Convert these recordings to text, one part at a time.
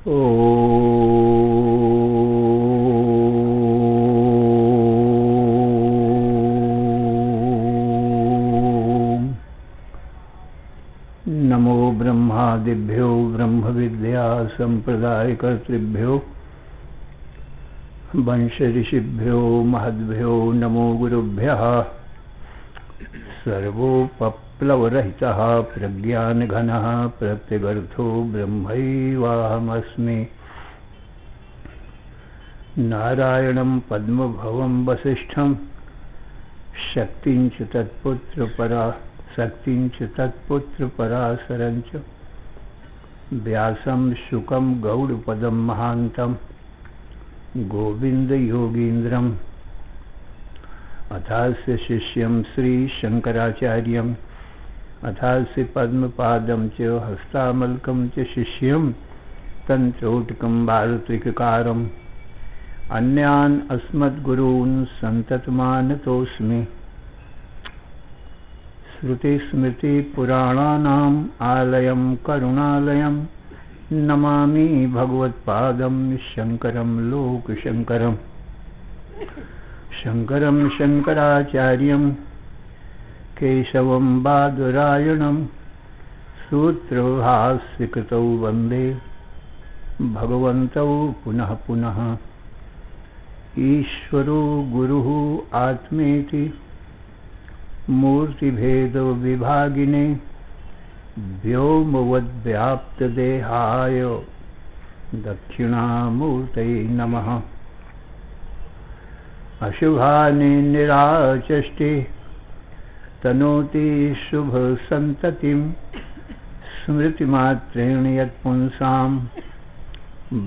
नमो ब्रह्मादिभ्यो ब्रह्म विद्या संप्रदायकर्तृभ्यो वंश ऋषिभ्यो महद्भ्यो नमो गुरुभ्यः। सर्वोपप्लवरहितः प्रज्ञानघनः प्रत्यगर्थो ब्रह्मैवाहमस्मि। नारायणं पद्मभवं वसिष्ठं शक्तिं च तत्पुत्रपराशरं च व्यासं शुकं गौडपदं महान्तं गोविन्दयोगीन्द्रम् अथास्य शिष्यं श्रीशङ्कराचार्यम् अथास्य पद्मपादं च हस्तामलकं च शिष्यं तन्त्रोटकं वार्तिककारम् अन्यान् अस्मद्गुरून् सन्ततमानतोऽस्मि। श्रुतिस्मृतिपुराणानाम् आलयं करुणालयं नमामि भगवत्पादं शङ्करं लोकशङ्करम्। शङ्करं शङ्कराचार्यं केशवं बादरायणं सूत्रभाष्यकृतौ वन्दे भगवन्तौ पुनः पुनः। ईश्वरो गुरुः आत्मेति मूर्तिभेदविभागिने व्योमवद्व्याप्तदेहाय दक्षिणामूर्तये नमः। अशुभानि निराचष्टे तनोति शुभसन्ततिं स्मृतिमात्रेण यत्पुंसां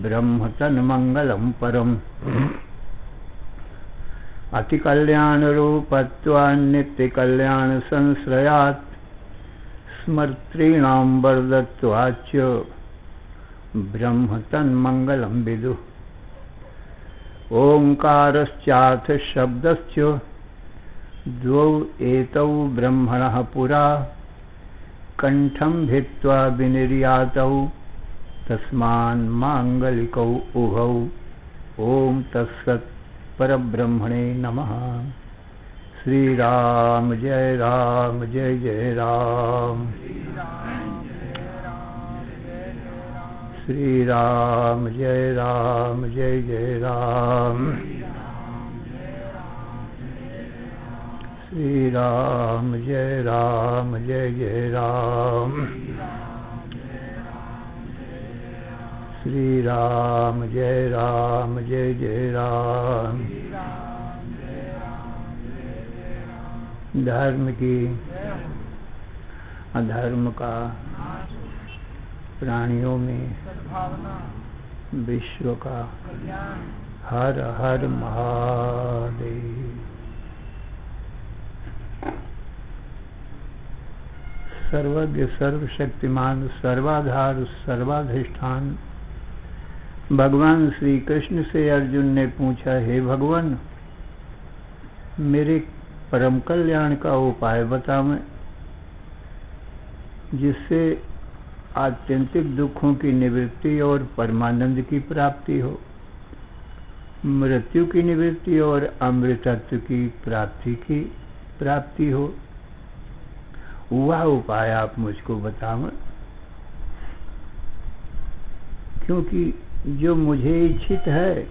ब्रह्मतन्मङ्गलं परम्। अतिकल्याणरूपत्वान्नित्यकल्याणसंश्रयात् स्मर्तॄणां वरदत्वाच्च ब्रह्मतन्मङ्गलं विदुः। ओंकारश्चाथ शब्दश्च द्वौ एतौ ब्रह्मणः पुरा कंठं भित्त्वा विनिर्यातौ तस्मान्माङ्गलिकौ उभौ। ओम तत्सत् परब्रह्मणे नमः। श्री राम जय जय राम। श्री राम जय जय राम। श्री राम जय जय राम। श्री राम जय जय राम। धर्म की अधर्म का प्राणियों में विश्व का हर हर महादेव। सर्वज्ञ सर्वशक्तिमान सर्वाधार सर्वाधिष्ठान भगवान श्री कृष्ण से अर्जुन ने पूछा, हे भगवान मेरे परम कल्याण का उपाय बतावें जिससे आत्यंतिक दुखों की निवृत्ति और परमानंद की प्राप्ति हो, मृत्यु की निवृत्ति और अमृतत्व की प्राप्ति हो। वह उपाय आप मुझको बतावें, क्योंकि जो मुझे इच्छित है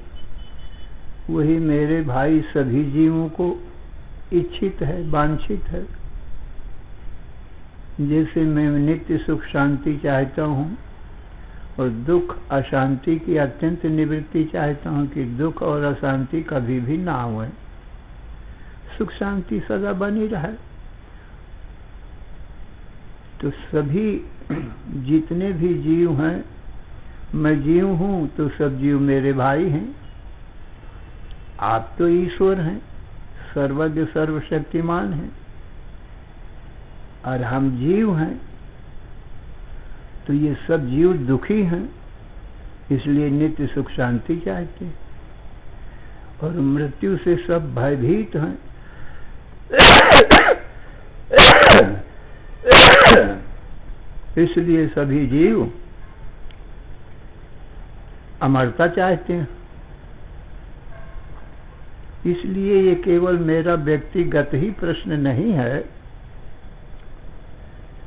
वही मेरे भाई सभी जीवों को इच्छित है, वांछित है। जैसे मैं नित्य सुख शांति चाहता हूँ और दुख अशांति की अत्यंत निवृत्ति चाहता हूँ कि दुख और अशांति कभी भी ना हुए, सुख शांति सदा बनी रहे। तो सभी जितने भी जीव हैं, मैं जीव हूँ तो सब जीव मेरे भाई हैं। आप तो ईश्वर हैं, सर्वज्ञ सर्वशक्तिमान हैं, और हम जीव हैं। तो ये सब जीव दुखी हैं, इसलिए नित्य सुख शांति चाहते हैं और मृत्यु से सब भयभीत हैं। इसलिए सभी जीव अमरता चाहते हैं। इसलिए ये केवल मेरा व्यक्तिगत ही प्रश्न नहीं है,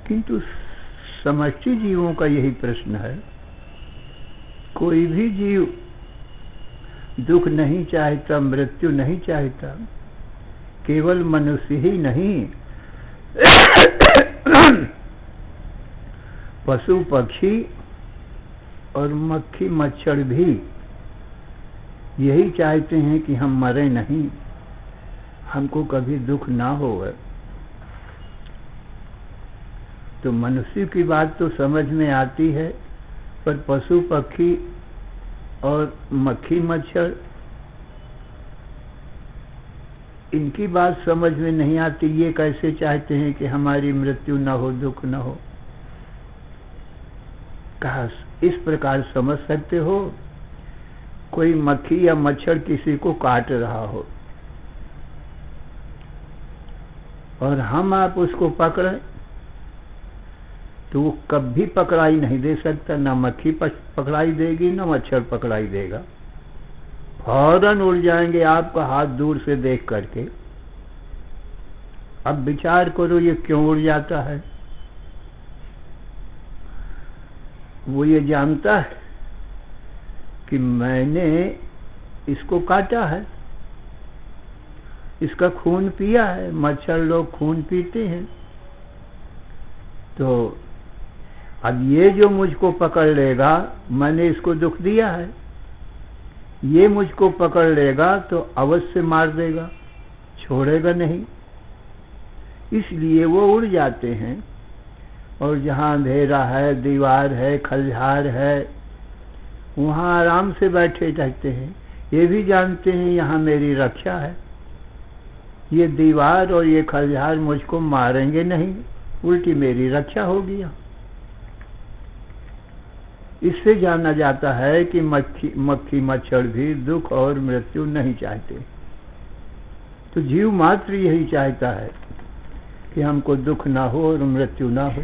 किंतु समष्टि जीवों का यही प्रश्न है। कोई भी जीव दुख नहीं चाहता, मृत्यु नहीं चाहता। केवल मनुष्य ही नहीं, पशु पक्षी और मक्खी मच्छर भी यही चाहते हैं कि हम मरे नहीं, हमको कभी दुख ना हो। तो मनुष्य की बात तो समझ में आती है, पर पशु पक्षी और मक्खी मच्छर इनकी बात समझ में नहीं आती। ये कैसे चाहते हैं कि हमारी मृत्यु न हो, दुख न हो। कहा इस प्रकार समझ सकते हो, कोई मक्खी या मच्छर किसी को काट रहा हो और हम आप उसको पकड़े तो वो कभी पकड़ाई नहीं दे सकता। ना मक्खी पकड़ाई देगी, ना मच्छर पकड़ाई देगा। फौरन उड़ जाएंगे आपका हाथ दूर से देख करके। अब विचार करो ये क्यों उड़ जाता है। वो ये जानता है कि मैंने इसको काटा है, इसका खून पिया है। मच्छर लोग खून पीते हैं। तो अब ये जो मुझको पकड़ लेगा, मैंने इसको दुख दिया है, ये मुझको पकड़ लेगा तो अवश्य मार देगा, छोड़ेगा नहीं। इसलिए वो उड़ जाते हैं और जहाँ अंधेरा है, दीवार है, खलिहार है, वहाँ आराम से बैठे रहते हैं। ये भी जानते हैं यहाँ मेरी रक्षा है, ये दीवार और ये खलिहार मुझको मारेंगे नहीं, उल्टी मेरी रक्षा होगी। इससे जाना जाता है कि मक्खी मच्छर भी दुख और मृत्यु नहीं चाहते। तो जीव मात्र यही चाहता है कि हमको दुख ना हो और मृत्यु ना हो।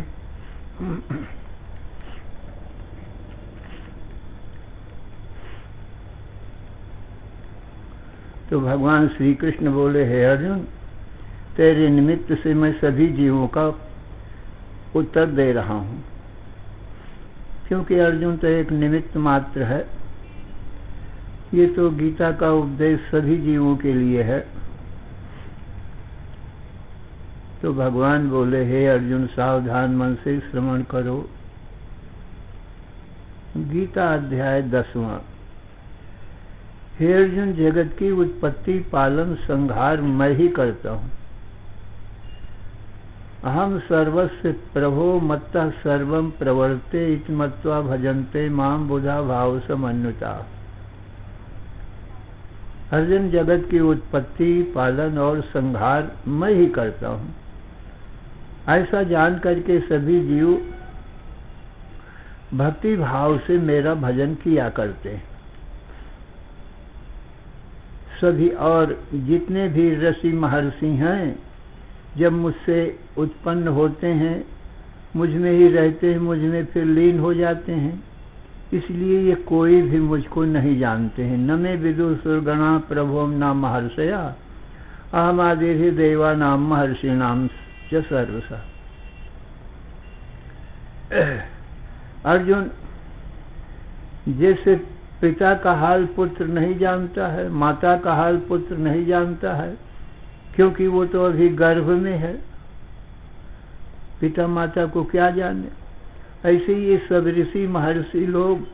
तो भगवान श्री कृष्ण बोले, हे अर्जुन, तेरे निमित्त से मैं सभी जीवों का उत्तर दे रहा हूं, क्योंकि अर्जुन तो एक निमित्त मात्र है। ये तो गीता का उपदेश सभी जीवों के लिए है। तो भगवान बोले, हे अर्जुन, सावधान मन से श्रवण करो। गीता अध्याय 10वां। हे अर्जुन, जगत की उत्पत्ति, पालन, संहार मैं ही करता हूँ। अहम सर्वस्य प्रभो मत्तः सर्वं प्रवर्ते इति मत्वा भजन्ते मां बुधा भाव समन्विता। अर्जुन, जगत की उत्पत्ति, पालन और संहार मैं ही करता हूँ, ऐसा जान करके सभी जीव भक्ति भाव से मेरा भजन किया करते हैं। सभी और जितने भी ऋषि महर्षि हैं, जब मुझसे उत्पन्न होते हैं, मुझ में ही रहते हैं, मुझ में फिर लीन हो जाते हैं। इसलिए ये कोई भी मुझको नहीं जानते हैं। न मे विदुषुर्गणा प्रभुम नाम महर्षया अहमादिर्हि देवा नाम महर्षि नाम च सर्वसा। अर्जुन, जैसे पिता का हाल पुत्र नहीं जानता है, माता का हाल पुत्र नहीं जानता है, क्योंकि वो तो अभी गर्भ में है, पिता माता को क्या जाने। ऐसे ही ये सब ऋषि महर्षि लोग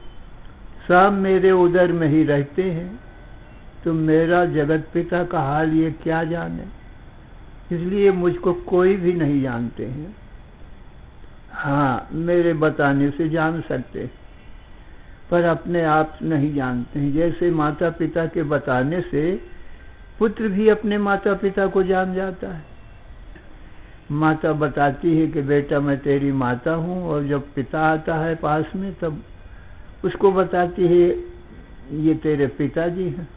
सब मेरे उदर में ही रहते हैं, तो मेरा जगत पिता का हाल ये क्या जाने। इसलिए मुझको कोई भी नहीं जानते हैं। हाँ, मेरे बताने से जान सकते, पर अपने आप नहीं जानते हैं। जैसे माता पिता के बताने से पुत्र भी अपने माता पिता को जान जाता है। माता बताती है कि बेटा मैं तेरी माता हूँ, और जब पिता आता है पास में तब उसको बताती है ये तेरे पिताजी हैं।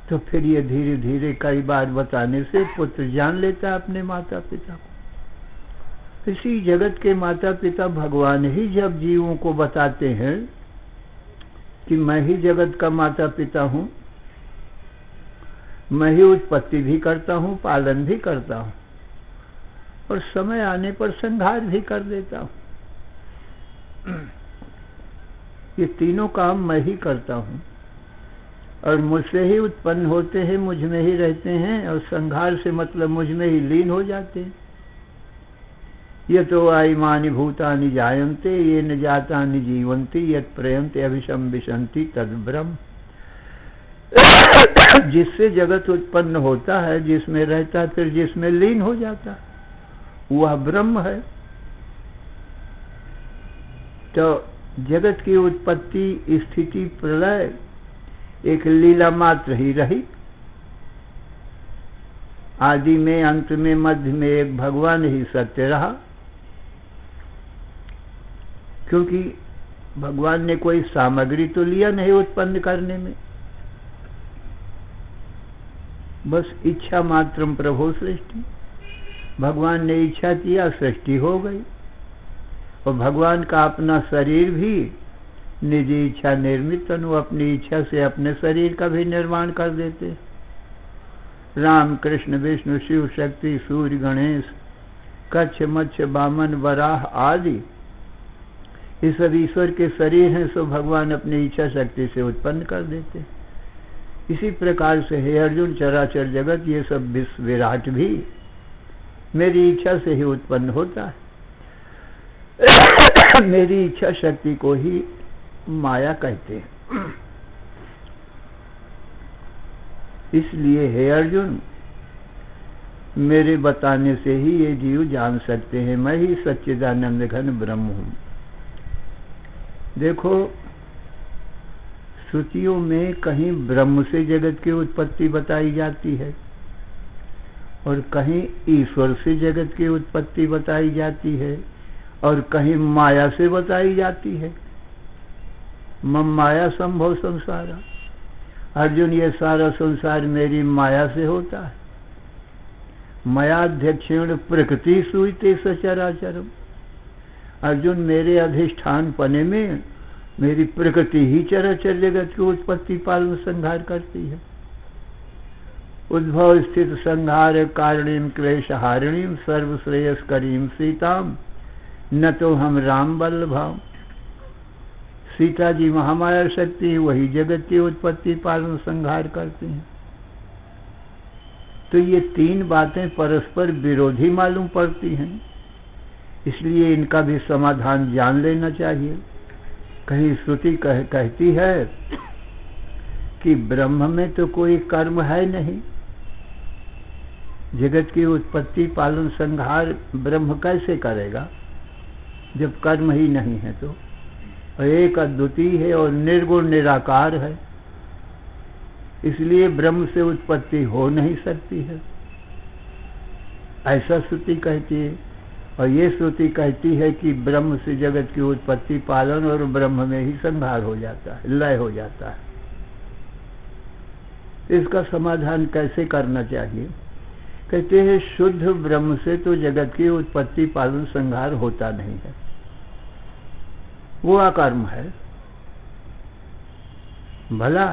तो फिर ये धीरे धीरे कई बार बताने से पुत्र जान लेता है अपने माता पिता को। इसी जगत के माता पिता भगवान ही जब जीवों को बताते हैं कि मैं ही जगत का माता पिता हूँ, मैं ही उत्पत्ति भी करता हूँ, पालन भी करता हूँ और समय आने पर संहार भी कर देता हूँ। ये तीनों काम मैं ही करता हूँ और मुझसे ही उत्पन्न होते हैं, मुझ में ही रहते हैं और संहार से मतलब मुझ में ही लीन हो जाते हैं। ये तो आइमानि भूतानि जायन्ते ये न जातानि जीवन्ति यत् प्रयन्ते अभिशम विशन्ति तद ब्रह्म। जिससे जगत उत्पन्न होता है, जिसमें रहता है, फिर जिसमें लीन हो जाता है, वह ब्रह्म है। तो जगत की उत्पत्ति, स्थिति, प्रलय एक लीला मात्र ही रही। आदि में, अंत में, मध्य में एक भगवान ही सत्य रहा, क्योंकि भगवान ने कोई सामग्री तो लिया नहीं उत्पन्न करने में, बस इच्छा मात्रम प्रभो सृष्टि। भगवान ने इच्छा किया, सृष्टि हो गई। और भगवान का अपना शरीर भी निजी इच्छा निर्मित, वो अपनी इच्छा से अपने शरीर का भी निर्माण कर देते। राम, कृष्ण, विष्णु, शिव, शक्ति, सूर्य, गणेश, कच्छ, मत्स्य, वामन, वराह आदि ये सब ईश्वर के शरीर हैं, सो भगवान अपनी इच्छा शक्ति से उत्पन्न कर देते। इसी प्रकार से हे अर्जुन, चराचर जगत ये सब विश्व विराट भी मेरी इच्छा से ही उत्पन्न होता है। मेरी इच्छा शक्ति को ही माया कहते हैं। इसलिए हे अर्जुन, मेरे बताने से ही ये जीव जान सकते हैं मैं ही सच्चिदानंद घन ब्रह्म हूं। देखो, श्रुतियों में कहीं ब्रह्म से जगत की उत्पत्ति बताई जाती है और कहीं ईश्वर से जगत की उत्पत्ति बताई जाती है और कहीं माया से बताई जाती है। मम माया संभव संसारा। अर्जुन, ये सारा संसार मेरी माया से होता है। मयाध्यक्षेण प्रकृति सूयते सचराचरम। अर्जुन, मेरे अधिष्ठान पने में मेरी प्रकृति ही चराचर जगत की उत्पत्ति पालन संहार करती है। उद्भव स्थित संहार कारणीम क्लेश हारिणीम सर्वश्रेयस्करीम सीताम न तो हम राम वल्लभाम। सीता जी महामाया शक्ति, वही जगत की उत्पत्ति पालन संहार करती हैं। तो ये तीन बातें परस्पर विरोधी मालूम पड़ती हैं, इसलिए इनका भी समाधान जान लेना चाहिए। कहीं श्रुति कहती है कि ब्रह्म में तो कोई कर्म है नहीं, जगत की उत्पत्ति पालन संहार ब्रह्म कैसे करेगा जब कर्म ही नहीं है। तो एक अद्वितीय है और निर्गुण निराकार है, इसलिए ब्रह्म से उत्पत्ति हो नहीं सकती है, ऐसा श्रुति कहती है। और ये श्रुति कहती है कि ब्रह्म से जगत की उत्पत्ति पालन और ब्रह्म में ही संहार हो जाता है, लय हो जाता है। इसका समाधान कैसे करना चाहिए? कहते हैं शुद्ध ब्रह्म से तो जगत की उत्पत्ति पालन संहार होता नहीं है, वो अकर्म है। भला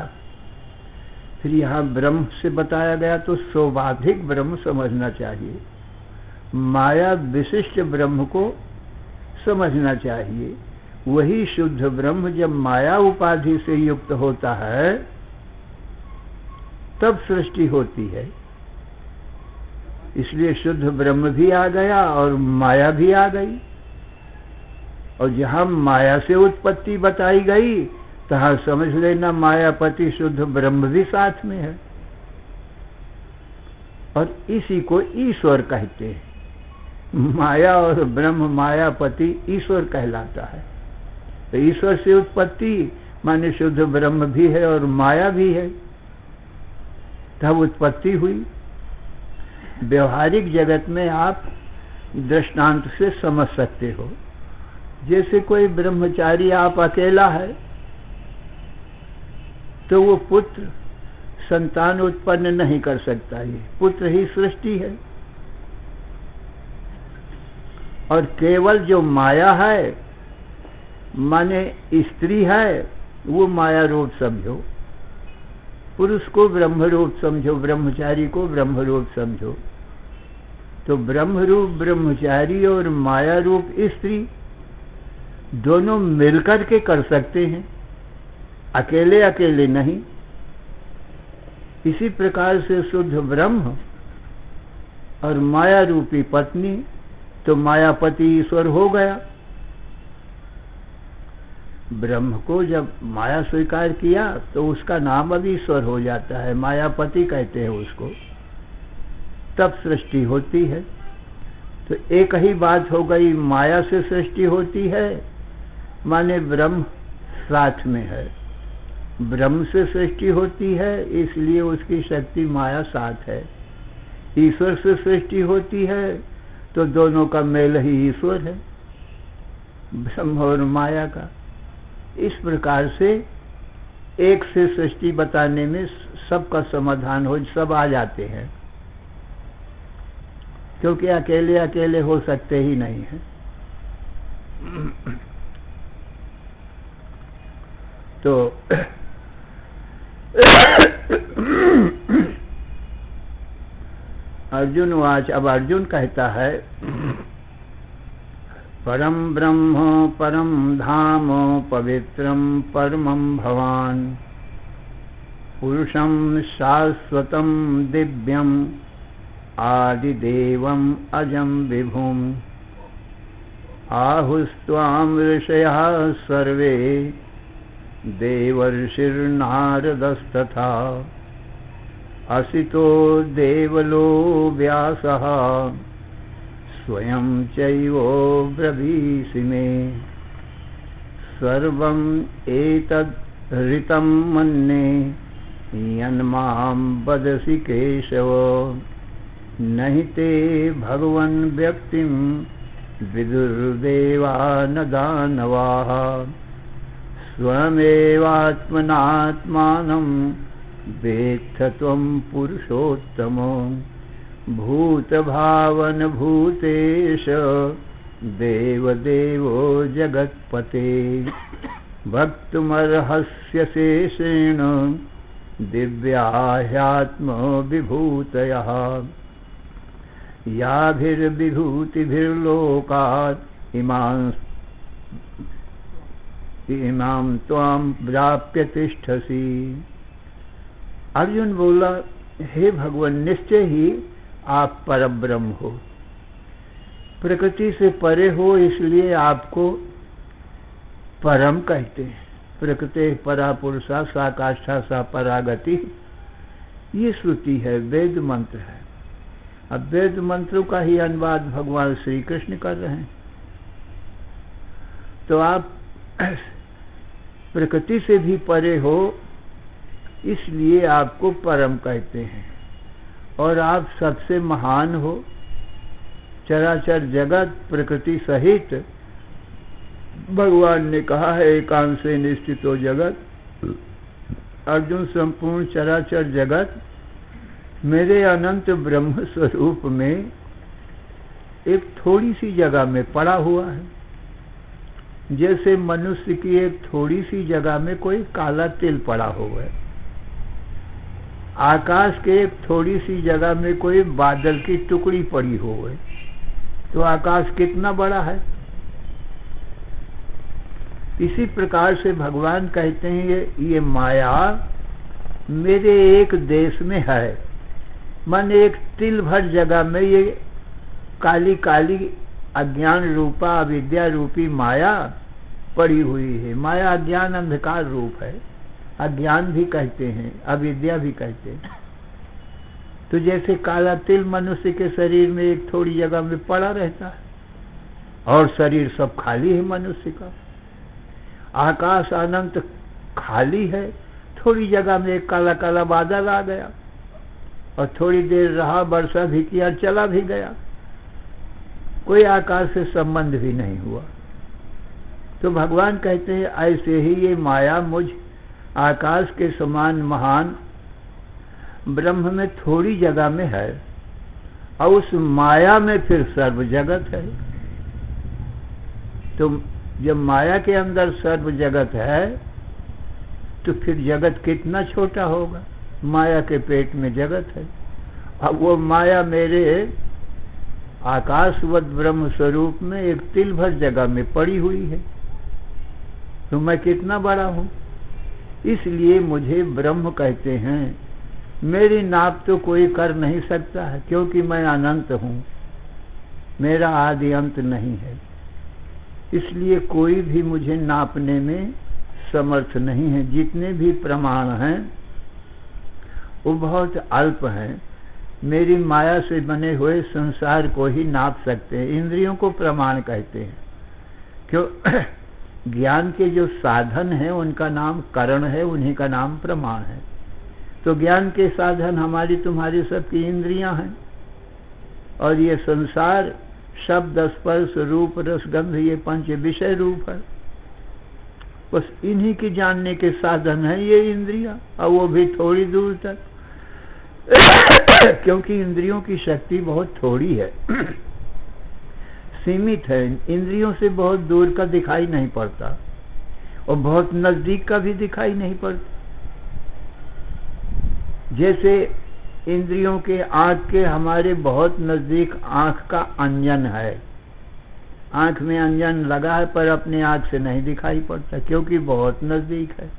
फिर यहाँ ब्रह्म से बताया गया तो स्वाभाविक ब्रह्म समझना चाहिए, माया विशिष्ट ब्रह्म को समझना चाहिए। वही शुद्ध ब्रह्म जब माया उपाधि से युक्त होता है तब सृष्टि होती है। इसलिए शुद्ध ब्रह्म भी आ गया और माया भी आ गई, और जहां माया से उत्पत्ति बताई गई तहां समझ लेना मायापति शुद्ध ब्रह्म भी साथ में है, और इसी को ईश्वर कहते हैं। माया और ब्रह्म, मायापति ईश्वर कहलाता है। तो ईश्वर से उत्पत्ति माने शुद्ध ब्रह्म भी है और माया भी है, तब उत्पत्ति हुई। व्यवहारिक जगत में आप दृष्टांत से समझ सकते हो। जैसे कोई ब्रह्मचारी आप अकेला है तो वो पुत्र संतान उत्पन्न नहीं कर सकता, ये पुत्र ही सृष्टि है। और केवल जो माया है माने स्त्री है वो माया रूप समझो, पुरुष को ब्रह्म रूप समझो, ब्रह्मचारी को ब्रह्म रूप समझो। तो ब्रह्म रूप ब्रह्मचारी और माया रूप स्त्री दोनों मिलकर के कर सकते हैं, अकेले अकेले नहीं। इसी प्रकार से शुद्ध ब्रह्म और माया रूपी पत्नी, तो मायापति ईश्वर हो गया। ब्रह्म को जब माया स्वीकार किया तो उसका नाम अब ईश्वर हो जाता है, मायापति कहते हैं उसको। तब सृष्टि होती है। तो एक ही बात हो गई, माया से सृष्टि होती है माने ब्रह्म साथ में है, ब्रह्म से सृष्टि होती है इसलिए उसकी शक्ति माया साथ है। ईश्वर से सृष्टि होती है तो दोनों का मेल ही ईश्वर है, ब्रह्म और माया का। इस प्रकार से एक से सृष्टि बताने में सबका समाधान हो, सब आ जाते हैं, क्योंकि अकेले अकेले हो सकते ही नहीं है। तो अर्जुन वाच, अब अर्जुन कहता है परम ब्रह्म परम धाम पवित्रम परमं भवान पुरुषं शाश्वतं दिव्यं आदिदेवं अजं विभुम् आहुस्त्वां ऋषयः सर्वे देवर्षिर्नारदस्तथा असितो देवलो व्यासः स्वयं चैवो ब्रवीषि मे सर्वं एतद् ऋतं मन्ये यन्मां वदसि केशव नहि ते भगवन् व्यक्तिं विदुर्देवा न दानवाः स्वयमेवात्मनात्मानं वेत्थ त्वं पुरुषोत्तमो भूतभावन भूतेश देवदेवो जगत्पते भक्तुमर्हस्य शेषेण दिव्याह्यात्मविभूतयः याभिर्विभूतिभिर्लोकात् इमां त्वां प्राप्य तिष्ठसि। अर्जुन बोला, हे भगवान, निश्चय ही आप परब्रह्म हो, प्रकृति से परे हो, इसलिए आपको परम कहते हैं। प्रकृति परा पुरुषा सा काष्ठा सा परागति, ये श्रुति है, वेद मंत्र है। अब वेद मंत्रों का ही अनुवाद भगवान श्री कृष्ण कर रहे हैं। तो आप प्रकृति से भी परे हो, इसलिए आपको परम कहते हैं, और आप सबसे महान हो। चराचर जगत प्रकृति सहित भगवान ने कहा है एकांशे निश्चितो जगत। अर्जुन, संपूर्ण चराचर जगत मेरे अनंत ब्रह्म स्वरूप में एक थोड़ी सी जगह में पड़ा हुआ है, जैसे मनुष्य की एक थोड़ी सी जगह में कोई काला तिल पड़ा हुआ है। आकाश के एक थोड़ी सी जगह में कोई बादल की टुकड़ी पड़ी हो है, तो आकाश कितना बड़ा है। इसी प्रकार से भगवान कहते हैं ये माया मेरे एक देश में है, मन एक तिल भर जगह में ये काली काली अज्ञान रूपा अविद्या रूपी माया पड़ी हुई है। माया अज्ञान अंधकार रूप है, अज्ञान भी कहते हैं, अविद्या भी कहते हैं। तो जैसे काला तिल मनुष्य के शरीर में एक थोड़ी जगह में पड़ा रहता है, और शरीर सब खाली है मनुष्य का। आकाश अनंत खाली है, थोड़ी जगह में एक काला काला बादल आ गया और थोड़ी देर रहा, वर्षा भी किया, चला भी गया, कोई आकाश से संबंध भी नहीं हुआ। तो भगवान कहते हैं ऐसे ही ये माया मुझ आकाश के समान महान ब्रह्म में थोड़ी जगह में है, और उस माया में फिर सर्व जगत है। तो जब माया के अंदर सर्व जगत है तो फिर जगत कितना छोटा होगा। माया के पेट में जगत है। अब वो माया मेरे आकाशवत ब्रह्म स्वरूप में एक तिल भर जगह में पड़ी हुई है, तो मैं कितना बड़ा हूं। इसलिए मुझे ब्रह्म कहते हैं। मेरी नाप तो कोई कर नहीं सकता है, क्योंकि मैं अनंत हूं, मेरा आदि अंत नहीं है। इसलिए कोई भी मुझे नापने में समर्थ नहीं है। जितने भी प्रमाण हैं वो बहुत अल्प हैं। मेरी माया से बने हुए संसार को ही नाप सकते हैं। इंद्रियों को प्रमाण कहते हैं। क्यों? ज्ञान के जो साधन हैं उनका नाम करण है, उन्हीं का नाम प्रमाण है। तो ज्ञान के साधन हमारी तुम्हारी सबकी इंद्रियां हैं, और ये संसार शब्द स्पर्श रूप रस गंध ये पंच विषय रूप है। बस इन्हीं की जानने के साधन है ये इंद्रियां, और वो भी थोड़ी दूर तक, क्योंकि इंद्रियों की शक्ति बहुत थोड़ी है, सीमित है। इंद्रियों से बहुत दूर का दिखाई नहीं पड़ता, और बहुत नजदीक का भी दिखाई नहीं पड़ता। जैसे इंद्रियों के आंख के हमारे बहुत नजदीक आंख का अंजन है। आंख में अंजन लगा है पर अपने आंख से नहीं दिखाई पड़ता, क्योंकि बहुत नजदीक है।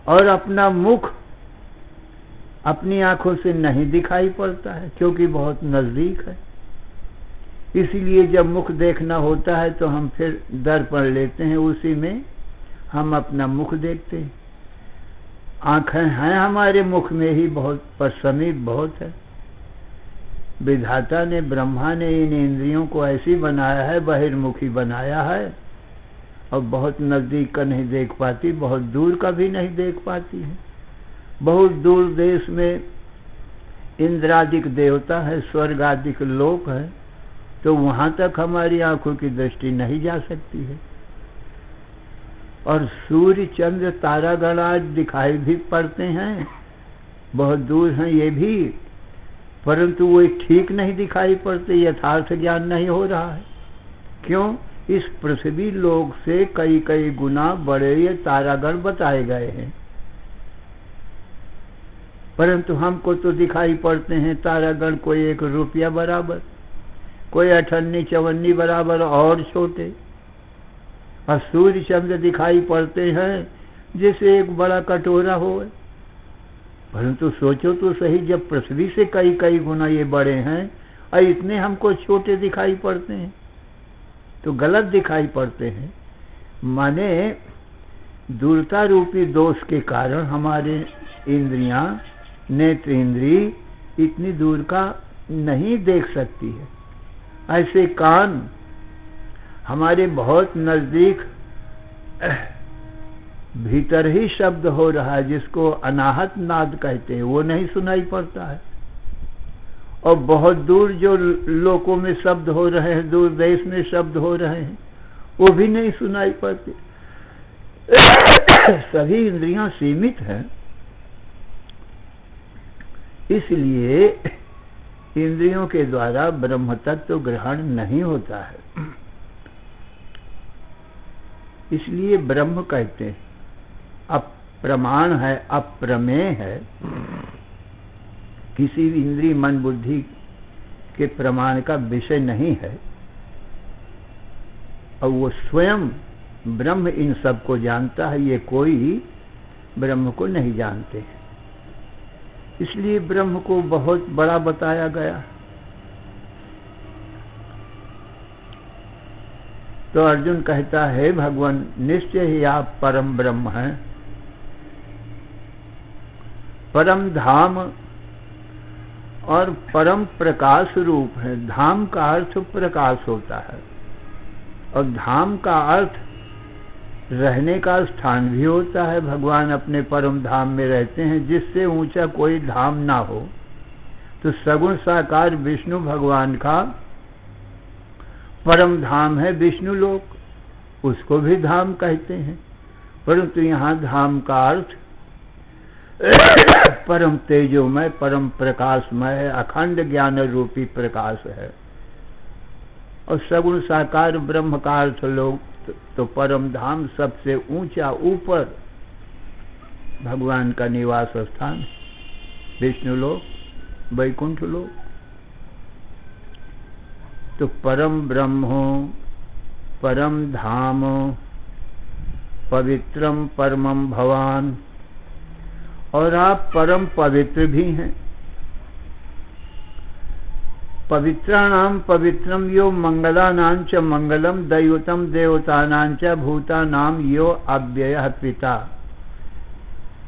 और अपना मुख अपनी आंखों से नहीं दिखाई पड़ता है, क्योंकि बहुत नजदीक है। इसीलिए जब मुख देखना होता है तो हम फिर दर्पण लेते हैं, उसी में हम अपना मुख देखते हैं। आंखें हैं हमारे मुख में ही बहुत, पर समीप बहुत है। विधाता ने, ब्रह्मा ने इन इंद्रियों को ऐसी बनाया है, बहिर्मुखी बनाया है, और बहुत नजदीक का नहीं देख पाती, बहुत दूर का भी नहीं देख पाती है। बहुत दूर देश में इंद्रादिक देवता है, स्वर्ग आदिक लोक है, तो वहां तक हमारी आंखों की दृष्टि नहीं जा सकती है। और सूर्य चंद्र तारागण आज दिखाई भी पड़ते हैं, बहुत दूर हैं ये भी, परंतु वो ठीक नहीं दिखाई पड़ते, यथार्थ ज्ञान नहीं हो रहा है। क्यों? इस पृथ्वी लोक से कई कई गुना बड़े ये तारागण बताए गए हैं, परंतु हमको तो दिखाई पड़ते हैं तारागण कोई 1 रुपया बराबर, कोई 58 54 बराबर और छोटे। और सूर्य चंद्र दिखाई पड़ते हैं जैसे एक बड़ा कटोरा हो। परंतु सोचो तो सही, जब पृथ्वी से कई कई गुना ये बड़े हैं और इतने हमको छोटे दिखाई पड़ते हैं, तो गलत दिखाई पड़ते हैं। माने दूरता रूपी दोष के कारण हमारे इंद्रियां, नेत्र इंद्री इतनी दूर का नहीं देख सकती है। ऐसे कान हमारे बहुत नजदीक भीतर ही शब्द हो रहा है, जिसको अनाहत नाद कहते हैं, वो नहीं सुनाई पड़ता है। और बहुत दूर जो लोकों में शब्द हो रहे हैं, दूर देश में शब्द हो रहे हैं, वो भी नहीं सुनाई पड़ते। सभी इंद्रियां सीमित हैं, इसलिए इंद्रियों के द्वारा ब्रह्म तत्व ग्रहण नहीं होता है। इसलिए ब्रह्म कहते हैं। अप्रमाण है, अप्रमेय है, किसी भी इंद्रिय मन बुद्धि के प्रमाण का विषय नहीं है, और वो स्वयं ब्रह्म इन सब को जानता है। ये कोई ब्रह्म को नहीं जानते हैं, इसलिए ब्रह्म को बहुत बड़ा बताया गया। तो अर्जुन कहता है, भगवान निश्चय ही आप परम ब्रह्म हैं, परम धाम और परम प्रकाश रूप है। धाम का अर्थ प्रकाश होता है, और धाम का अर्थ रहने का स्थान भी होता है। भगवान अपने परम धाम में रहते हैं, जिससे ऊंचा कोई धाम ना हो। तो सगुण साकार विष्णु भगवान का परम धाम है विष्णु लोक, उसको भी धाम कहते हैं। परंतु यहाँ धाम का अर्थ परम तेजोमय, परम प्रकाशमय, अखंड ज्ञान रूपी प्रकाश है। और सगुण साकार ब्रह्म का अर्थ लोग तो परम धाम सबसे ऊंचा ऊपर भगवान का निवास स्थान, विष्णु लोक, वैकुंठ लोक। तो परम ब्रह्मो परम धाम पवित्रम परमम भवान, और आप परम पवित्र भी हैं। पवित्राणाम पवित्रम यो मंगलानां च मंगलम दैवतम देवतानां च भूतानां यो अव्ययः पिता।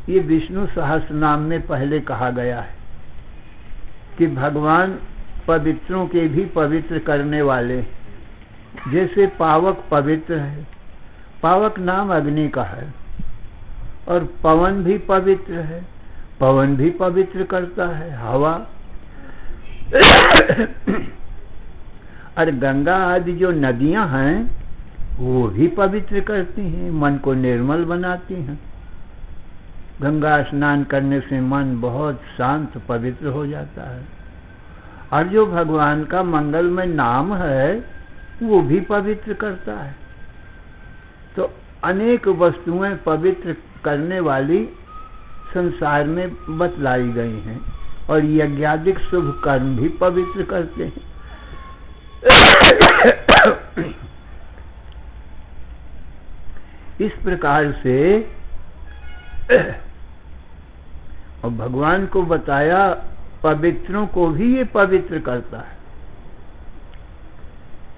ये विष्णु सहस्रनाम में पहले कहा गया है कि भगवान पवित्रों के भी पवित्र करने वाले, जैसे पावक पवित्र है, पावक नाम अग्नि का है, और पवन भी पवित्र है, पवन भी पवित्र करता है, हवा। और गंगा आदि जो नदियां हैं वो भी पवित्र करती हैं, मन को निर्मल बनाती हैं। गंगा स्नान करने से मन बहुत शांत पवित्र हो जाता है। और जो भगवान का मंगलमय नाम है वो भी पवित्र करता है। तो अनेक वस्तुएं पवित्र करने वाली संसार में बतलाई गई हैं, और यज्ञादिक शुभ कर्म भी पवित्र करते हैं। इस प्रकार से और भगवान को बताया पवित्रों को भी ये पवित्र करता है।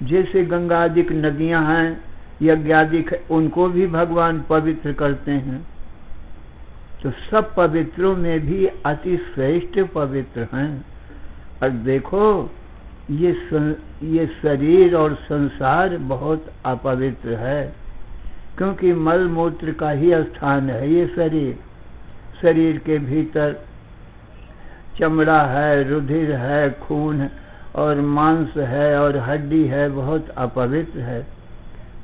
जैसे गंगादिक नदियां हैं, यज्ञादिक, उनको भी भगवान पवित्र करते हैं। तो सब पवित्रों में भी अति श्रेष्ठ पवित्र हैं। और देखो ये शरीर और संसार बहुत अपवित्र है, क्योंकि मल मूत्र का ही स्थान है ये शरीर। शरीर के भीतर चमड़ा है, रुधिर है, खून और मांस है और हड्डी है, बहुत अपवित्र है।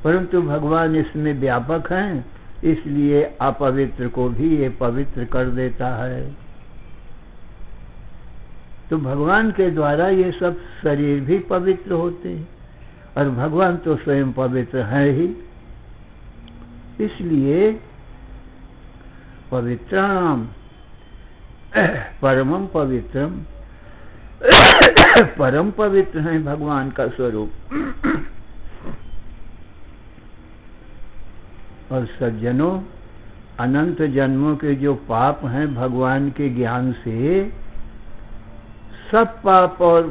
परंतु भगवान इसमें व्यापक हैं, इसलिए अपवित्र को भी ये पवित्र कर देता है। तो भगवान के द्वारा ये सब शरीर भी पवित्र होते हैं, और भगवान तो स्वयं पवित्र है ही। इसलिए पवित्राणाम परमम पवित्रम, परम पवित्र है भगवान का स्वरूप। और सज्जनों, अनंत जन्मों के जो पाप हैं भगवान के ज्ञान से सब पाप और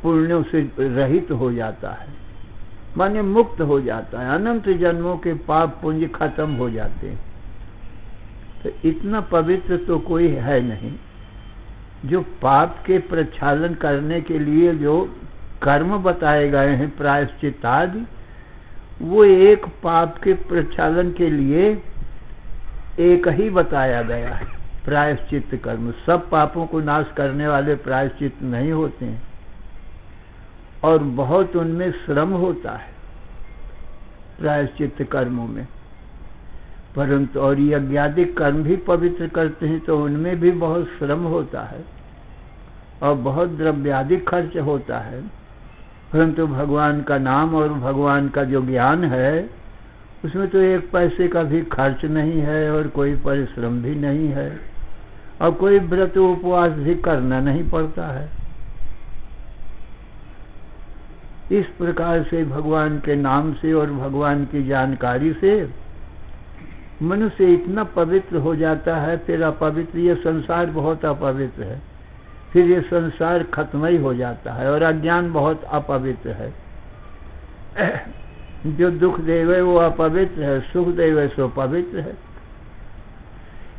पुण्यों से रहित हो जाता है, माने मुक्त हो जाता है। अनंत जन्मों के पाप पुण्य खत्म हो जाते हैं। तो इतना पवित्र तो कोई है नहीं। जो पाप के प्रक्षालन करने के लिए जो कर्म बताए गए हैं प्रायश्चित आदि, वो एक पाप के प्रक्षालन के लिए एक ही बताया गया है, प्रायश्चित कर्म। सब पापों को नाश करने वाले प्रायश्चित नहीं होते हैं, और बहुत उनमें श्रम होता है प्रायश्चित कर्मों में। परंतु और यज्ञादिक कर्म भी पवित्र करते हैं, तो उनमें भी बहुत श्रम होता है और बहुत द्रव्यादिक खर्च होता है। परंतु भगवान का नाम और भगवान का जो ज्ञान है, उसमें तो एक पैसे का भी खर्च नहीं है, और कोई परिश्रम भी नहीं है, और कोई व्रत उपवास भी करना नहीं पड़ता है। इस प्रकार से भगवान के नाम से और भगवान की जानकारी से मनुष्य इतना पवित्र हो जाता है। फिर अपवित्र, ये संसार बहुत अपवित्र है, फिर ये संसार खत्म ही हो जाता है। और अज्ञान बहुत अपवित्र है। जो दुख देवे वो अपवित्र है, सुख देवे सो पवित्र है।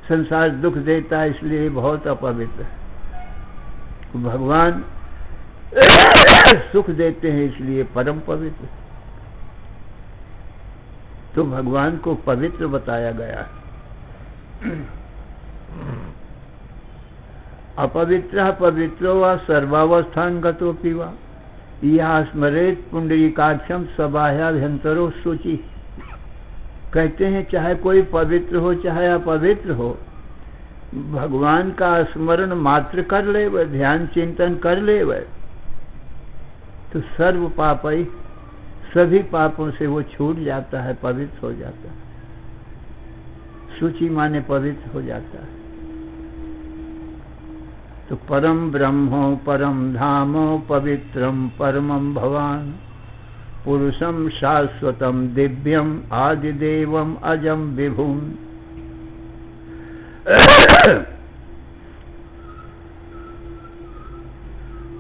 संसार दुख देता है इसलिए बहुत अपवित्र है। भगवान सुख देते हैं इसलिए परम पवित्र। तो भगवान को पवित्र बताया गया है। अपवित्र पवित्रो वा सर्वावस्थांगतोऽपि वा यः स्मरेत् पुंडरीकाक्षम सबाह्याभ्यंतरो शुचि। कहते हैं चाहे कोई पवित्र हो चाहे अपवित्र हो, भगवान का स्मरण मात्र कर ले, ध्यान चिंतन कर ले, तो सर्व पापई, सभी पापों से वो छूट जाता है, पवित्र हो जाता है। शुचि माने पवित्र हो जाता है। तो परम ब्रह्मो परम धामो पवित्रम परमं भवान पुरुषम शाश्वतम दिव्यम आदिदेवम अजम विभुम।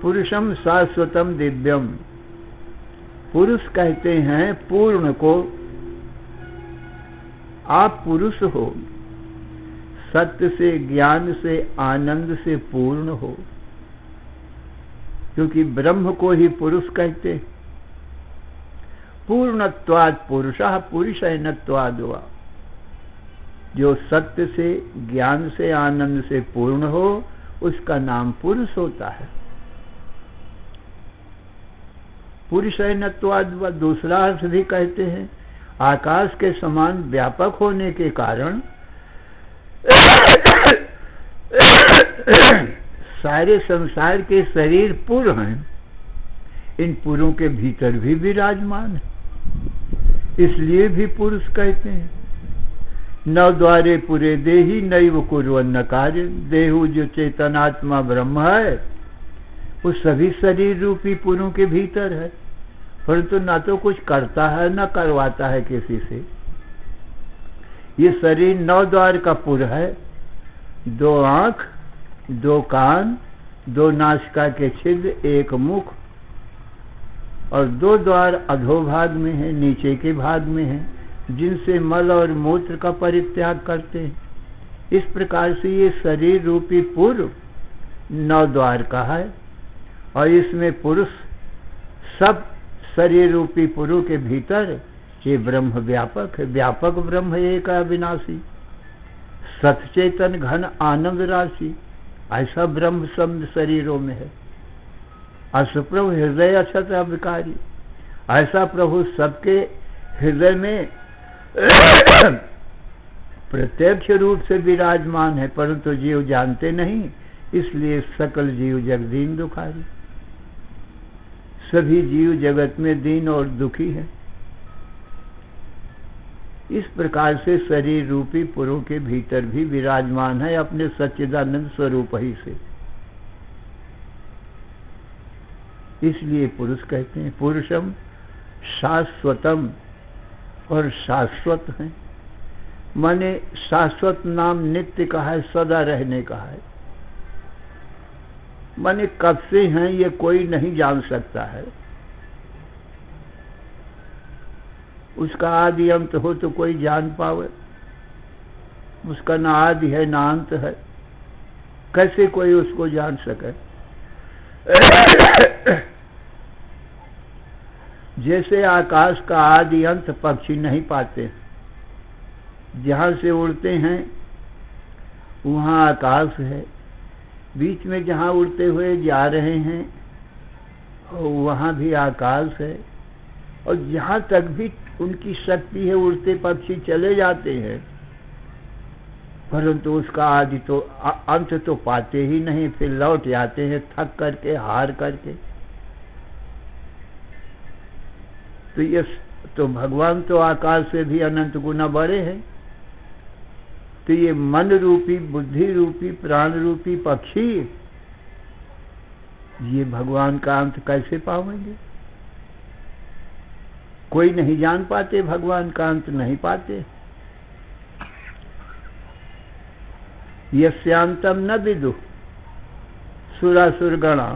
पुरुषम शाश्वतम दिव्यम, पुरुष कहते हैं पूर्ण को। आप पुरुष हो, सत्य से, ज्ञान से, आनंद से पूर्ण हो, क्योंकि ब्रह्म को ही पुरुष कहते। पूर्णत्वात् पुरुषः पुरुषैनत्वाद् वा, जो सत्य से, ज्ञान से, आनंद से पूर्ण हो उसका नाम पुरुष होता है। पुरुषैनत्वाद् वा दूसरा अर्थ भी कहते हैं, आकाश के समान व्यापक होने के कारण सारे संसार के शरीर पुर हैं, इन पुरों के भीतर भी विराजमान है, इसलिए भी पुरुष कहते हैं। नव द्वारे पुरे देही नैव कुर्वन्न कार्य, देहु जो चेतनात्मा ब्रह्म है वो सभी शरीर रूपी पुरों के भीतर है, परंतु ना तो कुछ करता है न करवाता है किसी से। ये शरीर 9 द्वार का पुर है, 2 आंख, 2 कान, 2 नासिका के छिद्र, 1 मुख और 2 द्वार अधोभाग में है, नीचे के भाग में है, जिनसे मल और मूत्र का परित्याग करते हैं। इस प्रकार से ये शरीर रूपी पुर 9 द्वार का है और इसमें पुरुष सब शरीर रूपी पुरों के भीतर ये ब्रह्म व्यापक है। व्यापक ब्रह्म एक अविनाशी सतचेतन घन आनंद राशि, ऐसा ब्रह्म सब शरीरों में है। असुप्रभु हृदय अक्षत अविकारी, ऐसा प्रभु सबके हृदय में प्रत्यक्ष रूप से विराजमान है, परंतु जीव जानते नहीं, इसलिए सकल जीव जगदीन दुखारी। सभी जीव जगत में दीन और दुखी है। इस प्रकार से शरीर रूपी पुरों के भीतर भी विराजमान है अपने सच्चिदानंद स्वरूप ही से, इसलिए पुरुष कहते हैं। पुरुषम शाश्वतम, और शाश्वत है माने शाश्वत नाम नित्य का है, सदा रहने का है, माने कब से हैं ये कोई नहीं जान सकता है। उसका आदि अंत हो तो कोई जान पावे, उसका ना आदि है ना अंत है, कैसे कोई उसको जान सके। जैसे आकाश का आदि अंत पक्षी नहीं पाते, जहां से उड़ते हैं वहां आकाश है, बीच में जहां उड़ते हुए जा रहे हैं वहां भी आकाश है, और जहां तक भी उनकी शक्ति है उड़ते पक्षी चले जाते हैं, परंतु उसका आदि तो अंत तो पाते ही नहीं, फिर लौट जाते हैं थक करके, हार करके। तो ये तो भगवान तो आकाश से भी अनंत गुना बड़े हैं, तो ये मन रूपी, बुद्धि रूपी, प्राण रूपी पक्षी ये भगवान का अंत कैसे पाएंगे? कोई नहीं जान पाते, भगवान का अंत नहीं पाते। यस्यांतम न विदु सुरासुरगणा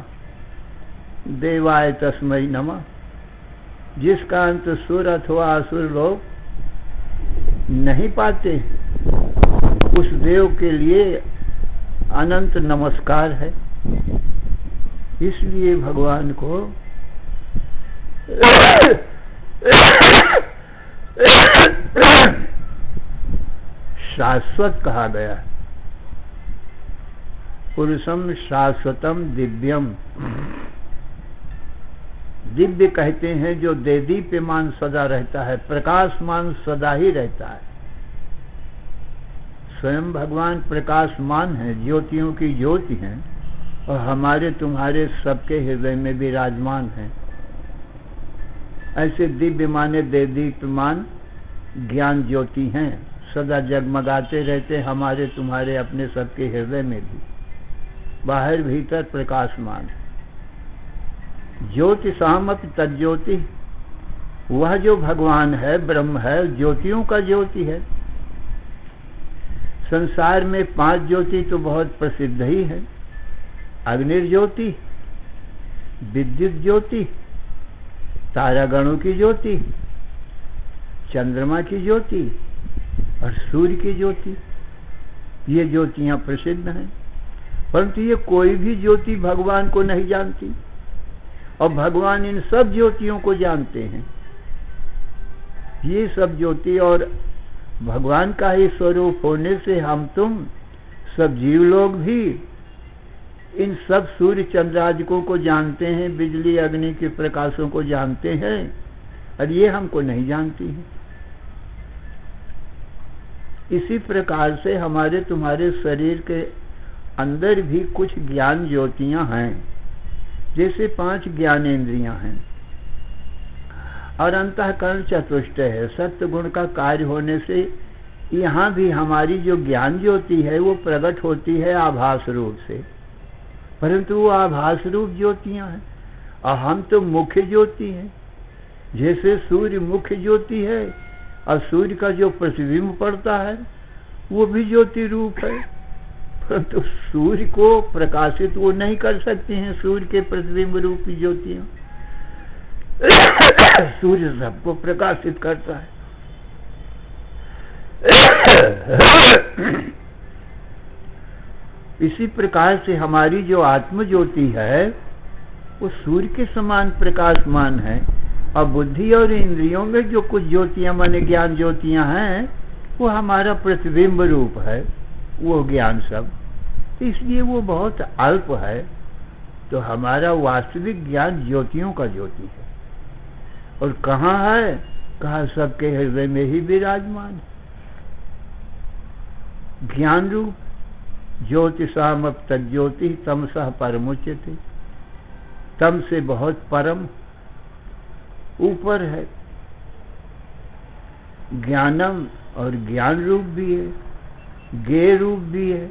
देवाय तस्मै नमः, जिसका अंत सुर अथवा असुर लोग नहीं पाते, उस देव के लिए अनंत नमस्कार है। इसलिए भगवान को शाश्वत कहा गया। पुरुषम शाश्वतम दिव्यम, दिव्य कहते हैं जो देदीप्यमान सदा रहता है, प्रकाशमान सदा ही रहता है। स्वयं भगवान प्रकाशमान है, ज्योतियों की ज्योति हैं, और हमारे तुम्हारे सबके हृदय में विराजमान है। ऐसे दिव्य माने देदीप्यमान ज्ञान ज्योति हैं, सदा जगमगाते रहते हमारे तुम्हारे अपने सबके हृदय में भी, बाहर भीतर प्रकाशमान। ज्योति सामप तज्ज्योति, वह जो भगवान है, ब्रह्म है, ज्योतियों का ज्योति है। संसार में 5 ज्योति तो बहुत प्रसिद्ध ही है। अग्निर्ज्योति, विद्युत ज्योति, तारागणों की ज्योति, चंद्रमा की ज्योति और सूर्य की ज्योति। ये ज्योतियां प्रसिद्ध हैं, परंतु ये कोई भी ज्योति भगवान को नहीं जानती और भगवान इन सब ज्योतियों को जानते हैं। ये सब ज्योति और भगवान का ही स्वरूप होने से हम तुम सब जीव लोग भी इन सब सूर्य चंद्रादिकों को जानते हैं, बिजली अग्नि के प्रकाशों को जानते हैं, और ये हमको नहीं जानती हैं। इसी प्रकार से हमारे तुम्हारे शरीर के अंदर भी कुछ ज्ञान ज्योतियां हैं, जैसे 5 ज्ञानेंद्रियां हैं और अंतःकरण चतुष्ट है। सत्य गुण का कार्य होने से यहाँ भी हमारी जो ज्ञान ज्योति है वो प्रकट होती है आभास रूप से, परंतु वो आभास रूप ज्योतियां हैं और हम तो मुख्य ज्योति हैं। जैसे सूर्य मुख्य ज्योति है और सूर्य का जो प्रतिबिंब पड़ता है वो भी ज्योति रूप है, परंतु सूर्य को प्रकाशित वो नहीं कर सकती हैं। सूर्य के प्रतिबिंब रूपी ज्योतियां, सूर्य सबको प्रकाशित करता है। इसी प्रकार से हमारी जो आत्म ज्योति है वो सूर्य के समान प्रकाशमान है और बुद्धि और इंद्रियों में जो कुछ ज्योतियां माने ज्ञान ज्योतियां हैं वो हमारा प्रतिबिंब रूप है, वो ज्ञान सब, इसलिए वो बहुत अल्प है। तो हमारा वास्तविक ज्ञान ज्योतियों का ज्योति है। और कहाँ है? कहा सबके हृदय में ही विराजमान है। ज्ञान रूप ज्योतिषामप तज्ज्योति तमसः परमुच्यते, तम से बहुत परम ऊपर है। ज्ञानम और ज्ञान रूप भी है, ज्ञेय रूप भी है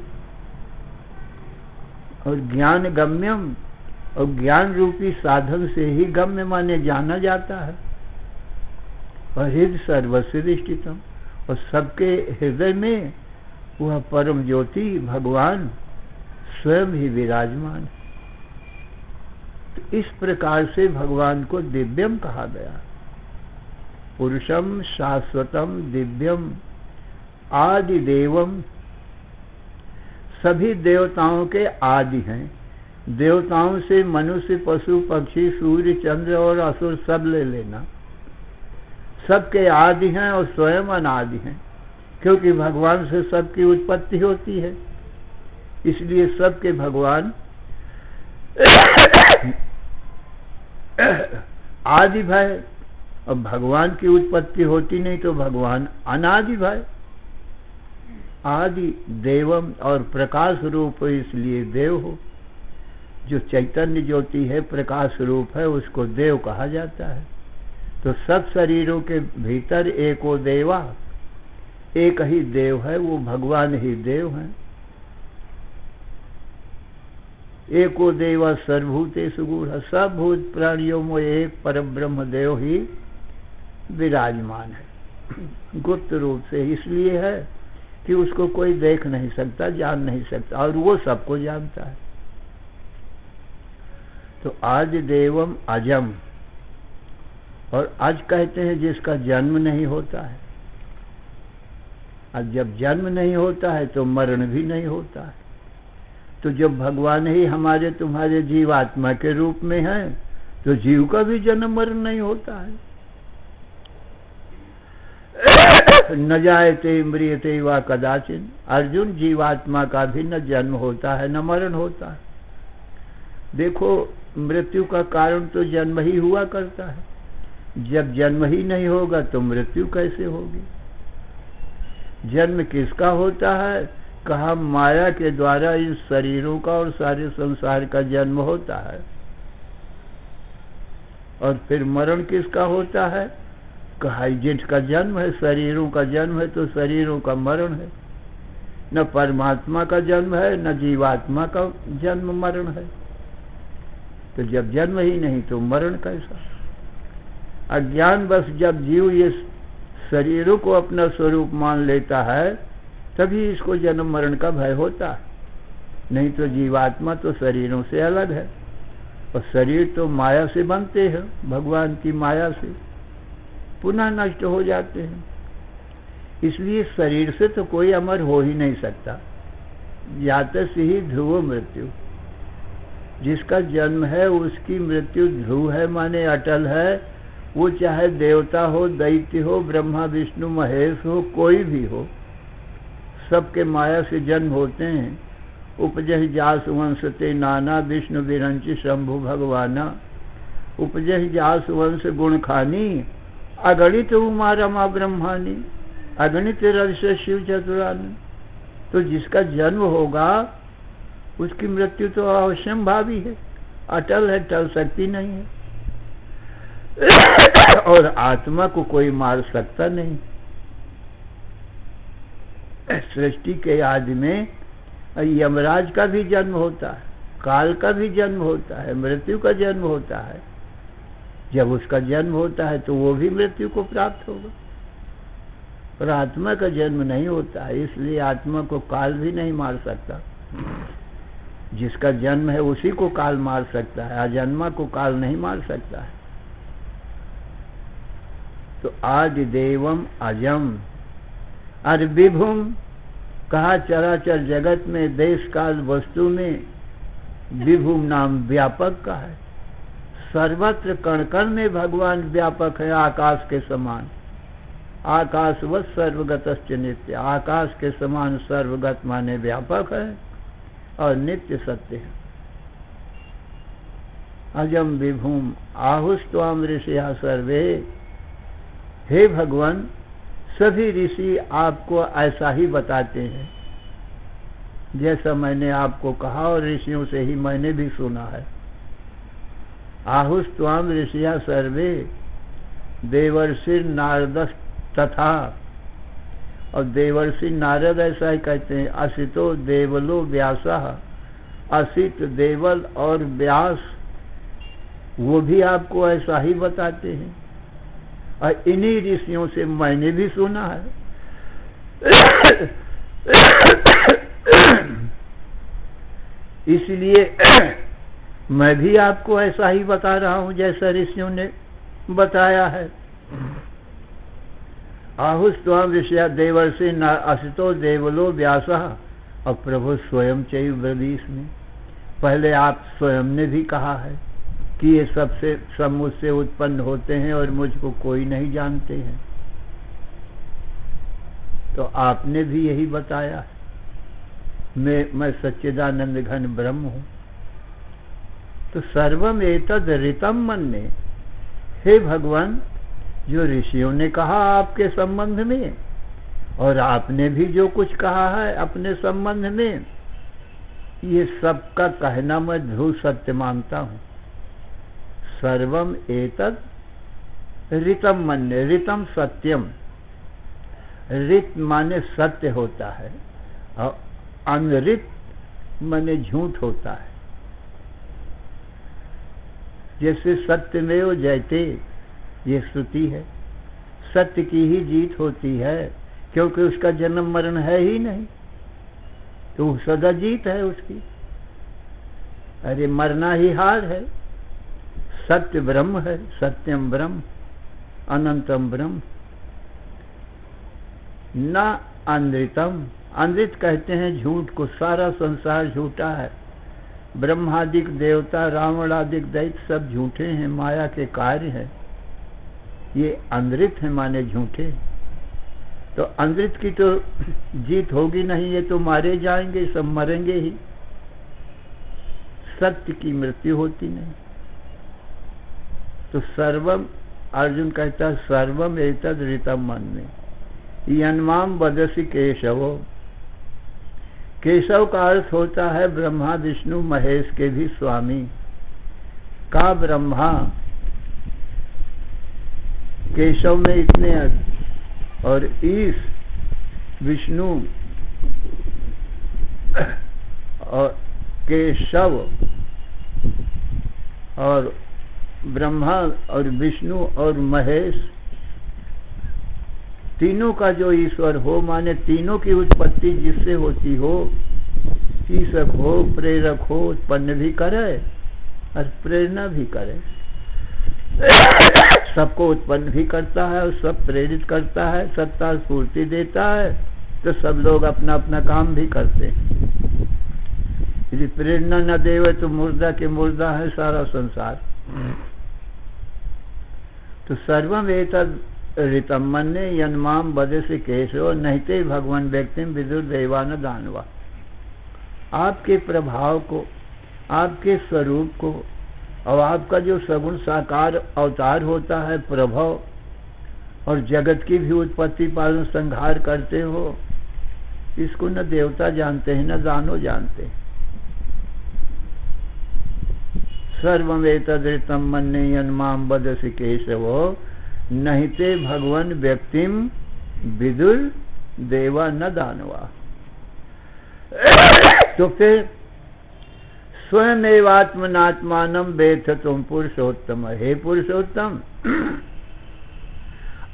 और ज्ञान गम्यम और ज्ञान रूपी साधन से ही गम्य माने जाना जाता है। और हृदय सर्वस्य स्थितम, और सबके हृदय में वह परम ज्योति भगवान स्वयं ही विराजमान है। तो इस प्रकार से भगवान को दिव्यम कहा गया। पुरुषम शाश्वतम दिव्यम आदि देवम, सभी देवताओं के आदि हैं। देवताओं से मनुष्य, पशु, पक्षी, सूर्य, चंद्र और असुर सब ले लेना, सबके आदि हैं और स्वयं अनादि हैं, क्योंकि भगवान से सबकी उत्पत्ति होती है, इसलिए सबके भगवान आदि भय। और भगवान की उत्पत्ति होती नहीं तो भगवान अनादि भय। आदि देवम और प्रकाश रूप, इसलिए देव हो। जो चैतन्य ज्योति है, प्रकाश रूप है, उसको देव कहा जाता है। तो सब शरीरों के भीतर एको देवा, एक ही देव है, वो भगवान ही देव हैं। एको देवा सर्वभूतेषु गूढ़, सब भूत प्राणियों में एक परम ब्रह्म देव ही विराजमान है गुप्त रूप से। इसलिए है कि उसको कोई देख नहीं सकता, जान नहीं सकता, और वो सबको जानता है। तो आज देवम अजम, और आज कहते हैं जिसका जन्म नहीं होता है। अब जब जन्म नहीं होता है तो मरण भी नहीं होता है। तो जब भगवान ही हमारे तुम्हारे जीवात्मा के रूप में है तो जीव का भी जन्म मरण नहीं होता है। न जायते म्रियते वा कदाचिन, अर्जुन जीवात्मा का भी न जन्म होता है न मरण होता है। देखो, मृत्यु का कारण तो जन्म ही हुआ करता है। जब जन्म ही नहीं होगा तो मृत्यु कैसे होगी? जन्म किसका होता है? कहा माया के द्वारा इन शरीरों का और सारे संसार का जन्म होता है। और फिर मरण किसका होता है? कहा जिसका जन्म है, शरीरों का जन्म है तो शरीरों का मरण है। न परमात्मा का जन्म है न जीवात्मा का जन्म मरण है। तो जब जन्म ही नहीं तो मरण कैसा? अज्ञान बस जब जीव ये शरीरों को अपना स्वरूप मान लेता है तभी इसको जन्म मरण का भय होता है। नहीं तो जीवात्मा तो शरीरों से अलग है और शरीर तो माया से बनते हैं, भगवान की माया से पुनः नष्ट हो जाते हैं। इसलिए शरीर से तो कोई अमर हो ही नहीं सकता। जाते से ही ध्रुव मृत्यु, जिसका जन्म है उसकी मृत्यु ध्रुव है, माने अटल है। वो चाहे देवता हो, दैत्य हो, ब्रह्मा विष्णु महेश हो, कोई भी हो, सबके माया से जन्म होते हैं। उपजहि जास वंश ते नाना, विष्णु विरंचि शंभु भगवाना। उपजहि जास वंश गुण खानी, अगणित उमा रमा ब्रह्मानी। अगणित रजस शिव चतुरानी। तो जिसका जन्म होगा उसकी मृत्यु तो अवश्यम भावी है, अटल है, टल सकती नहीं है। और आत्मा को कोई मार सकता नहीं। सृष्टि के आदि में यमराज का भी जन्म होता है, काल का भी जन्म होता है, मृत्यु का जन्म होता है। जब उसका जन्म होता है तो वो भी मृत्यु को प्राप्त होगा। और आत्मा का जन्म नहीं होता है, इसलिए आत्मा को काल भी नहीं मार सकता। जिसका जन्म है उसी को काल मार सकता है, अजन्मा को काल नहीं मार सकता है। तो आदि देवम अजम और विभुम कहा, चराचर जगत में देश काल वस्तु में विभुम नाम व्यापक का है। सर्वत्र कण कण में भगवान व्यापक है, आकाश के समान। आकाशवत् सर्वगतश्च नित्य, आकाश के समान सर्वगत माने व्यापक है और नित्य सत्य है। अजम विभुम आहुस्त्वाम ऋषिया सर्वे। हे भगवान, सभी ऋषि आपको ऐसा ही बताते हैं जैसा मैंने आपको कहा और ऋषियों से ही मैंने भी सुना है। आहुस्त्वाम ऋषिया सर्वे देवर्षि नारद तथा, और देवर्षि नारद ऐसा ही कहते हैं। असितो देवलो व्यासः, असित देवल और व्यास वो भी आपको ऐसा ही बताते हैं और इन्हीं ऋषियों से मैंने भी सुना है। इसलिए मैं भी आपको ऐसा ही बता रहा हूं जैसा ऋषियों ने बताया है। आहुस्त्वाम ऋषिया देवर्षि असितो देवलो व्यासः, और प्रभु स्वयं चैव ब्रवीष में पहले आप स्वयं ने भी कहा है कि ये सब मुझसे उत्पन्न होते हैं और मुझको कोई नहीं जानते हैं। तो आपने भी यही बताया है, मैं सच्चिदानंद घन ब्रह्म हूं। तो सर्वम एतद ऋतम मन्ये। हे भगवान, जो ऋषियों ने कहा आपके संबंध में और आपने भी जो कुछ कहा है अपने संबंध में, ये सबका कहना मैं ध्रुव सत्य मानता हूं। सर्वम एतद ऋतम मन्ये। ऋतम सत्यम, ऋत माने सत्य होता है और अनृत माने झूठ होता है। जैसे सत्यमेव जयते ये श्रुति है, सत्य की ही जीत होती है, क्योंकि उसका जन्म मरण है ही नहीं, तो सदा जीत है उसकी। अरे मरना ही हार है। सत्य ब्रह्म है, सत्यम ब्रह्म, अनंतम ब्रह्म। न अनृतम, अनृत कहते हैं झूठ को, सारा संसार झूठा है। ब्रह्मादिक देवता, रावणादिक दैत्य सब झूठे हैं, माया के कार्य है। ये अनृत है माने झूठे। तो अनृत की तो जीत होगी नहीं, ये तो मारे जाएंगे, सब मरेंगे ही। सत्य की मृत्यु होती नहीं। तो सर्वम, अर्जुन कहता है सर्वम एतद ऋतम मन्ये यन्माम वदसि केशवो। केशव का अर्थ होता है ब्रह्मा विष्णु महेश के भी स्वामी। का ब्रह्मा केशव में इतने अर्थ, और ईश विष्णु और केशव और ब्रह्मा और विष्णु और महेश, तीनों का जो ईश्वर हो, माने तीनों की उत्पत्ति जिससे होती हो, ईशक हो, प्रेरक हो, उत्पन्न भी करे और प्रेरणा भी करे, सबको उत्पन्न भी करता है और सब प्रेरित करता है, सत्ता स्फूर्ति देता है, तो सब लोग अपना अपना काम भी करते हैं। यदि प्रेरणा न देवे तो मुर्दा के मुर्दा है सारा संसार। तो सर्वम एतद ऋतम मन्ये यन्माम बदसे केशव नहिते भगवान व्यक्ति विदुर देवान दानवा। आपके प्रभाव को, आपके स्वरूप को, और आपका जो सगुण साकार अवतार होता है प्रभव, और जगत की भी उत्पत्ति पालन संहार करते हो, इसको न देवता जानते हैं न दानो जानते हैं। सर्वमेतदृतं मन्ये यन्मां वदसि केशवो नहिते भगवन व्यक्तिम विदुर देवा न दानवा। तो फिर स्वयं एवात्मनात्मानं वेत्थ तुम पुरुषोत्तम। हे पुरुषोत्तम,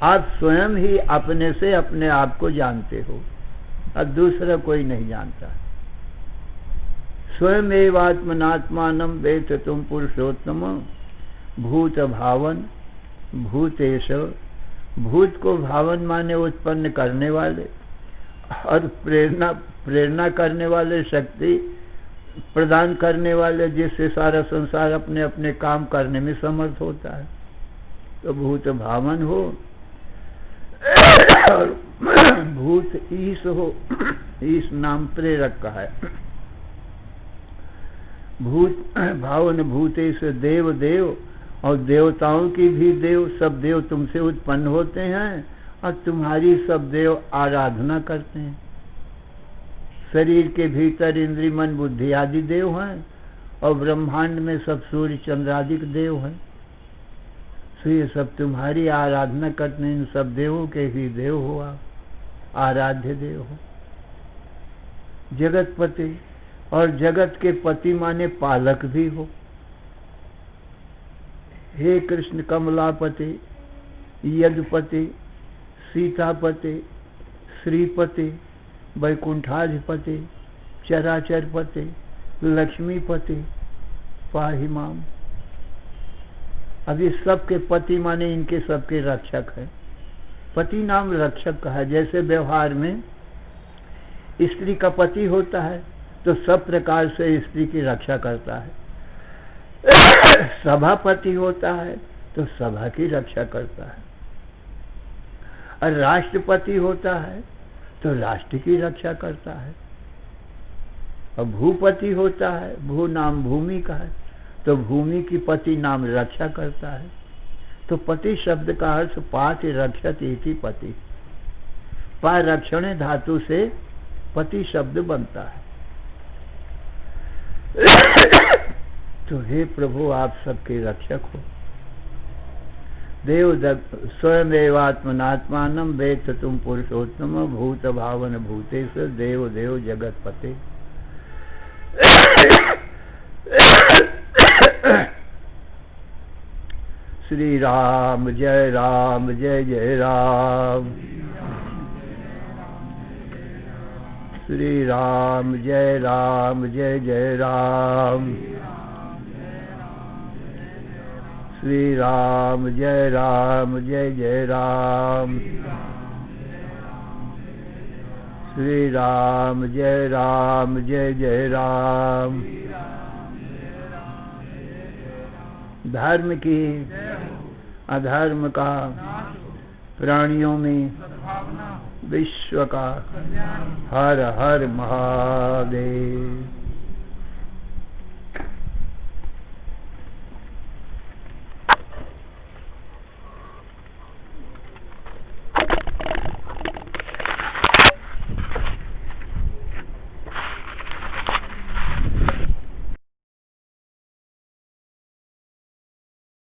आप स्वयं ही अपने से अपने आप को जानते हो और दूसरा कोई नहीं जानता। स्वयं एवात्मनात्मानं वेत्थ तुम पुरुषोत्तम। भूत भावन भूतेश, भूत को भावन माने उत्पन्न करने वाले, और प्रेरणा करने वाले, शक्ति प्रदान करने वाले, जिससे सारा संसार अपने अपने काम करने में समर्थ होता है। तो भूत भावन हो और भूत ईश हो, ईश नाम प्रेरक का है। भूत भावन भूतेश देव देव, और देवताओं की भी देव, सब देव तुमसे उत्पन्न होते हैं और तुम्हारी सब देव आराधना करते हैं। शरीर के भीतर इंद्रिय मन बुद्धि आदि देव हैं, और ब्रह्मांड में सब सूर्य चंद्र आदि देव हैं। तो ये सब तुम्हारी आराधना करते हैं। इन सब देवों के भी देव हो आप, आराध्य देव हो। जगतपति, और जगत के पति माने पालक भी हो। हे कृष्ण कमलापति, यदुपति, सीतापति, श्रीपति, वैकुंठाधिपति, चराचरपति, लक्ष्मीपति, पाहि माम। अब ये सबके पति माने इनके सबके रक्षक है। पति नाम रक्षक का है। जैसे व्यवहार में स्त्री का पति होता है तो सब प्रकार से स्त्री की रक्षा करता है। सभापति होता है तो सभा की रक्षा करता है, और राष्ट्रपति होता है तो राष्ट्र की रक्षा करता है, और भूपति होता है, भू नाम भूमि का है, तो भूमि की पति नाम रक्षा करता है। तो पति शब्द का अर्थ पाति रक्षति इति पति, पा रक्षण धातु से पति शब्द बनता है। तो हे प्रभु, आप सबके रक्षक हो। देव स्वयं एवात्मनात्मानं वेत्थ तुम पुरुषोत्तम। भूत भावन भूतेश देव देव जगतपते। श्री राम जय राम जय जय राम। श्री राम जय राम जय जय राम। श्री राम जय राम जय जय राम। श्री राम जय राम जय जय राम। धर्म की अधर्म का, प्राणियों में विश्व का, हर हर महादेव।